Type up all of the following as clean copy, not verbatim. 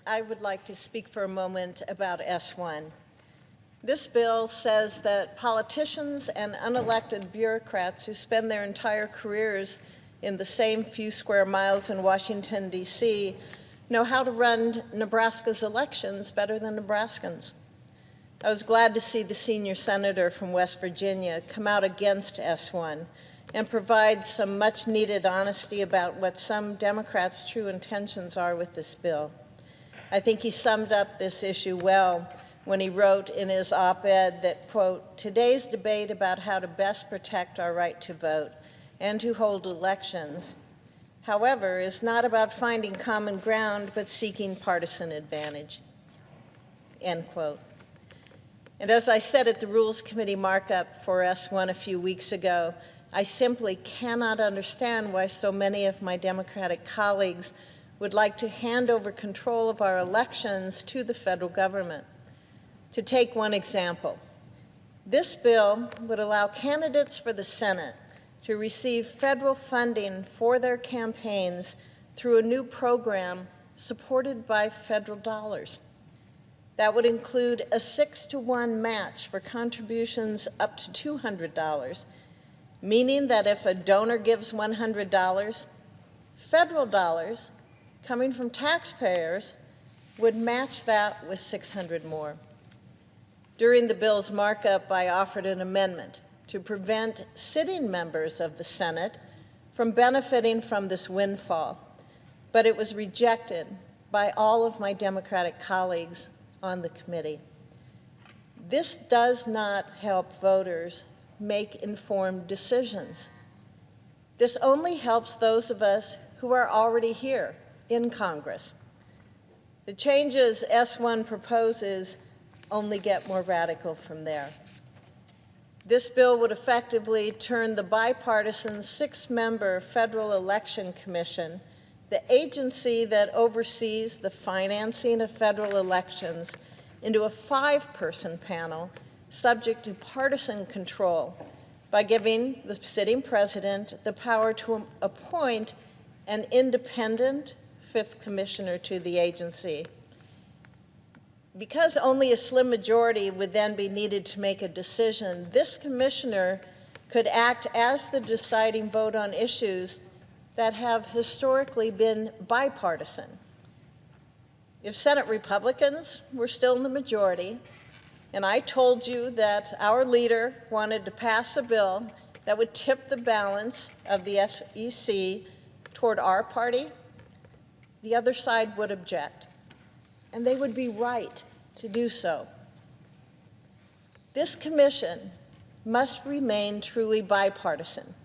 I would like to speak for a moment about S1. This bill says that politicians and unelected bureaucrats who spend their entire careers in the same few square miles in Washington, D.C., know how to run Nebraska's elections better than Nebraskans. I was glad to see the senior senator from West Virginia come out against S1 and provide some much-needed honesty about what some Democrats' true intentions are with this bill. I think he summed up this issue well when he wrote in his op-ed that, quote, "Today's debate about how to best protect our right to vote and to hold elections, however, is not about finding common ground, but seeking partisan advantage," end quote. And as I said at the Rules Committee markup for S1 a few weeks ago, I simply cannot understand why so many of my Democratic colleagues would like to hand over control of our elections to the federal government. To take one example, this bill would allow candidates for the Senate to receive federal funding for their campaigns through a new program supported by federal dollars. That would include a 6-to-1 match for contributions up to $200, meaning that if a donor gives $100, federal dollars coming from taxpayers would match that with $600 more. During the bill's markup, I offered an amendment to prevent sitting members of the Senate from benefiting from this windfall, but it was rejected by all of my Democratic colleagues on the committee. This does not help voters make informed decisions. This only helps those of us who are already here in Congress. The changes S1 proposes only get more radical from there. This bill would effectively turn the bipartisan 6-member Federal Election Commission, the agency that oversees the financing of federal elections, into a 5-person panel subject to partisan control by giving the sitting president the power to appoint an independent 5th commissioner to the agency. Because only a slim majority would then be needed to make a decision, this commissioner could act as the deciding vote on issues that have historically been bipartisan. If Senate Republicans were still in the majority, and I told you that our leader wanted to pass a bill that would tip the balance of the SEC toward our party, the other side would object, and they would be right to do so. This commission must remain truly bipartisan,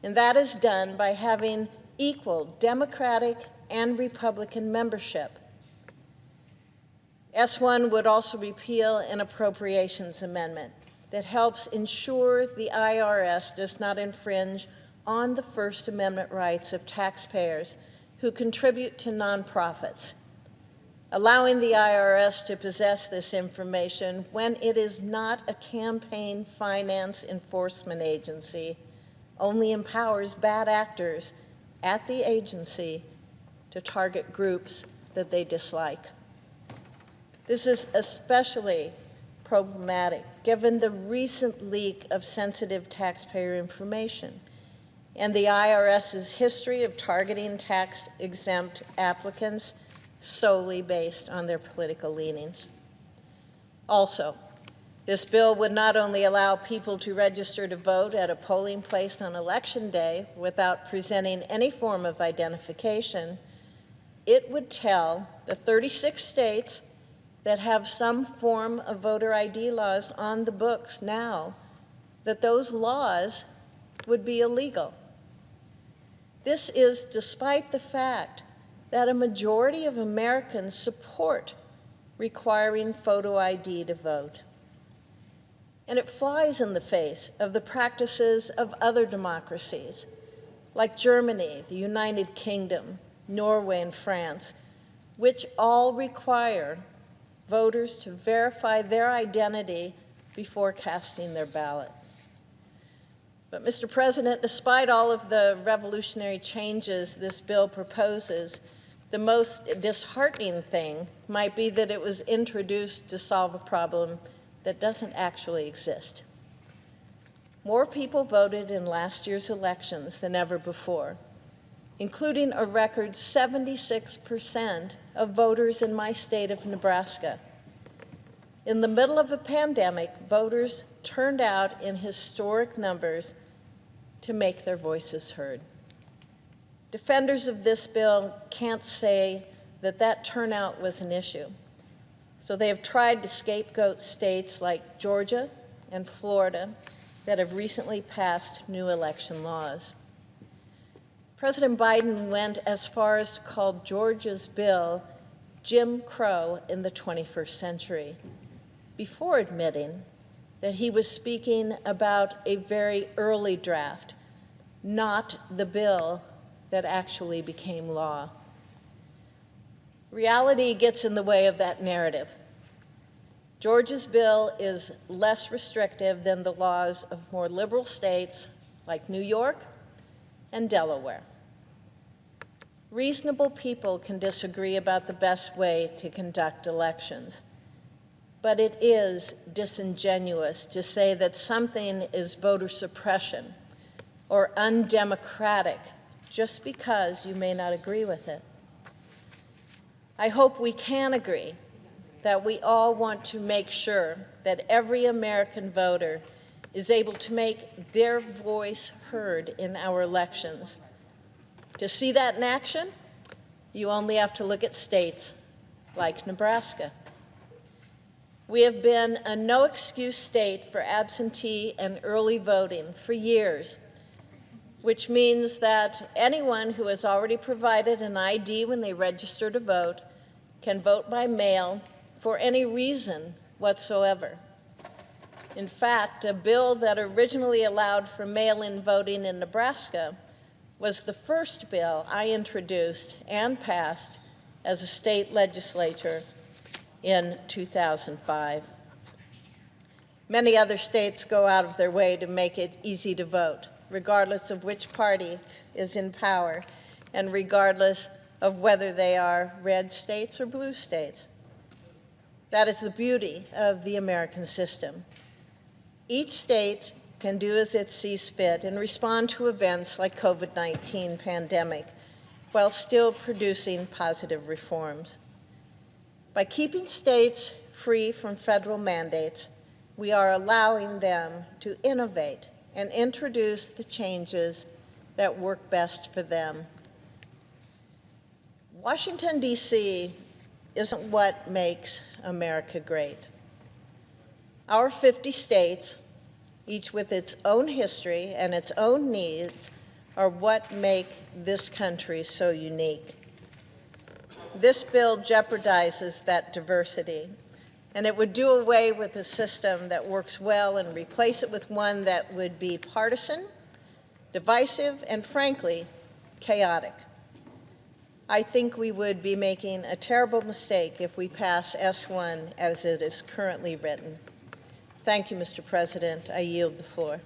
and that is done by having equal Democratic and Republican membership. S1 would also repeal an appropriations amendment that helps ensure the IRS does not infringe on the First Amendment rights of taxpayers who contribute to nonprofits, allowing the IRS to possess this information when it is not a campaign finance enforcement agency only empowers bad actors at the agency to target groups that they dislike. This is especially problematic given the recent leak of sensitive taxpayer information and the IRS's history of targeting tax-exempt applicants solely based on their political leanings. Also, this bill would not only allow people to register to vote at a polling place on Election Day without presenting any form of identification, it would tell the 36 states that have some form of voter ID laws on the books now that those laws would be illegal. This is despite the fact that a majority of Americans support requiring photo ID to vote. And it flies in the face of the practices of other democracies, like Germany, the United Kingdom, Norway, and France, which all require voters to verify their identity before casting their ballot. But, Mr. President, despite all of the revolutionary changes this bill proposes, The most disheartening thing might be that it was introduced to solve a problem that doesn't actually exist. More people voted in last year's elections than ever before, including a record 76% of voters in my state of Nebraska. In the middle of a pandemic, voters turned out in historic numbers to make their voices heard. Defenders of this bill can't say that that turnout was an issue, so they have tried to scapegoat states like Georgia and Florida that have recently passed new election laws. President Biden went as far as to call Georgia's bill Jim Crow in the 21st century, before admitting that he was speaking about a very early draft, not the bill that actually became law. Reality gets in the way of that narrative. Georgia's bill is less restrictive than the laws of more liberal states like New York and Delaware. Reasonable people can disagree about the best way to conduct elections, but it is disingenuous to say that something is voter suppression or undemocratic just because you may not agree with it. I hope we can agree that we all want to make sure that every American voter is able to make their voice heard in our elections. To see that in action, you only have to look at states like Nebraska. We have been a no-excuse state for absentee and early voting for years, which means that anyone who has already provided an ID when they register to vote can vote by mail for any reason whatsoever. In fact, a bill that originally allowed for mail-in voting in Nebraska was the first bill I introduced and passed as a state legislature in 2005. Many other states go out of their way to make it easy to vote, regardless of which party is in power and regardless of whether they are red states or blue states. That is the beauty of the American system. Each state can do as it sees fit and respond to events like COVID-19 pandemic while still producing positive reforms. By keeping states free from federal mandates, we are allowing them to innovate and introduce the changes that work best for them. Washington, D.C. isn't what makes America great. Our 50 states, each with its own history and its own needs, are what make this country so unique. This bill jeopardizes that diversity, and it would do away with a system that works well and replace it with one that would be partisan, divisive, and frankly, chaotic. I think we would be making a terrible mistake if we pass S1 as it is currently written. Thank you, Mr. President. I yield the floor.